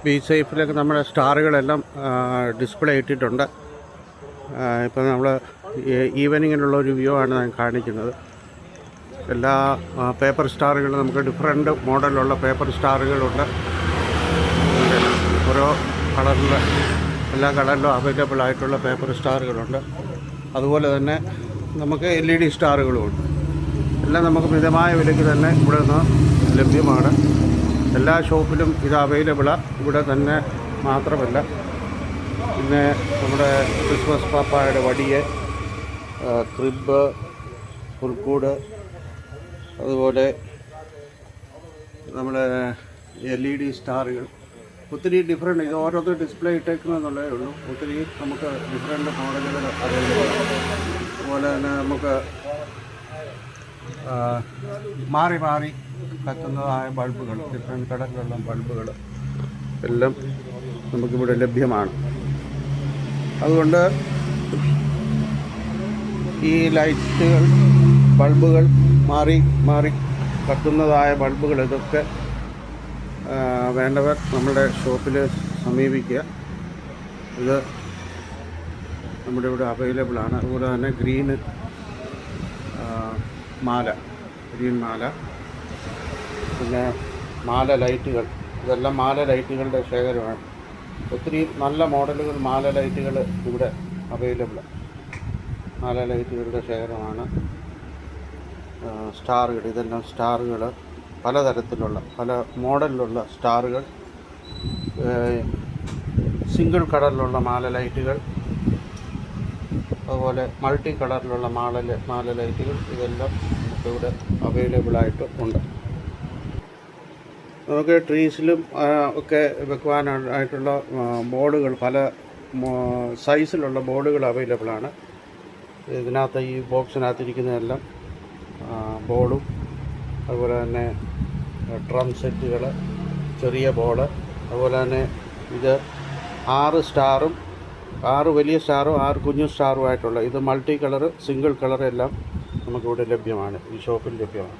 B സേഫിലൊക്കെ നമ്മുടെ സ്റ്റാറുകളെല്ലാം display ഇട്ടിട്ടുണ്ട്. ഇപ്പോൾ നമ്മൾ ഈവനിങ്ങിനുള്ള ഒരു വ്യൂ ആണ് ഞാൻ കാണിക്കുന്നത്. എല്ലാ പേപ്പർ സ്റ്റാറുകളും നമുക്ക് ഡിഫറെൻറ്റ് മോഡലുള്ള പേപ്പർ സ്റ്റാറുകളുണ്ട്. ഓരോ കളറിൽ എല്ലാ കളറിലും അവൈലബിൾ ആയിട്ടുള്ള പേപ്പർ സ്റ്റാറുകളുണ്ട്. അതുപോലെ തന്നെ നമുക്ക് LED സ്റ്റാറുകളുമുണ്ട്. എല്ലാം നമുക്ക് മിതമായ വിലയ്ക്ക് തന്നെ ഇവിടെ നിന്ന് ലഭ്യമാണ്. എല്ലാ ഷോപ്പിലും ഇത് അവൈലബിളാണ്. ഇവിടെ തന്നെ മാത്രമല്ല, പിന്നെ നമ്മുടെ ക്രിസ്മസ് പാപ്പായുടെ വടിയെ, ക്രിബ്, പുൽക്കൂട്, അതുപോലെ നമ്മുടെ LED സ്റ്റാറുകൾ, ഒത്തിരി ഡിഫറെൻറ്റ്. ഇത് ഓരോരുത്തർ ഡിസ്പ്ലേ ഇട്ടേക്കുന്നതെന്നുള്ളതേ ഉള്ളൂ. ഒത്തിരി നമുക്ക് ഡിഫറെൻറ്റ് മോഡലുകൾ അവൈലബിളാണ്. അതുപോലെ തന്നെ നമുക്ക് മാറി മാറി കത്തുന്നതായ ബൾബുകൾ, ഡിഫറെൻറ്റ് കളറിലുള്ള ബൾബുകൾ എല്ലാം നമുക്കിവിടെ ലഭ്യമാണ്. അതുകൊണ്ട് ഈ ലൈറ്റുകൾ, ബൾബുകൾ, മാറി മാറി കത്തുന്നതായ ബൾബുകൾ, ഇതൊക്കെ വേണ്ടവർ നമ്മളുടെ ഷോപ്പിൽ സമീപിക്കുക. ഇത് നമ്മുടെ ഇവിടെ അവൈലബിളാണ്. അതുപോലെ തന്നെ ഗ്രീൻ മാല, പിന്നെ മാല ലൈറ്റുകൾ, ഇതെല്ലാം മാല ലൈറ്റുകളുടെ ശേഖരമാണ്. ഒത്തിരി നല്ല മോഡലുകൾ മാല ലൈറ്റുകൾ ഇവിടെ അവൈലബിളാണ്. മാല ലൈറ്റുകളുടെ ശേഖരമാണ്. സ്റ്റാറുകൾ, ഇതെല്ലാം സ്റ്റാറുകൾ, പലതരത്തിലുള്ള പല മോഡലിലുള്ള സ്റ്റാറുകൾ, സിംഗിൾ കളറിലുള്ള മാല ലൈറ്റുകൾ, അതുപോലെ മൾട്ടി കളറിലുള്ള മാല ലൈറ്റുകൾ, ഇതെല്ലാം നമുക്കിവിടെ അവൈലബിളായിട്ട് ഉണ്ട്. നമുക്ക് ട്രീസിലും ഒക്കെ വെക്കുവാനായിട്ടുള്ള ബോർഡുകൾ, പല സൈസിലുള്ള ബോർഡുകൾ അവൈലബിളാണ്. ഇതിനകത്ത് ഈ ബോക്സിനകത്തിരിക്കുന്നതെല്ലാം ബോർഡും, അതുപോലെ തന്നെ ഡ്രം സെറ്റുകൾ, ചെറിയ ബോർഡ്, അതുപോലെ തന്നെ ഇത് 6 സ്റ്റാറും 6 വലിയ സ്റ്റാറും 6 കുഞ്ഞു സ്റ്റാറുമായിട്ടുള്ള ഇത് മൾട്ടി കളറ്, സിംഗിൾ കളർ എല്ലാം നമുക്കിവിടെ ലഭ്യമാണ്, ഈ ഷോപ്പിൽ ലഭ്യമാണ്.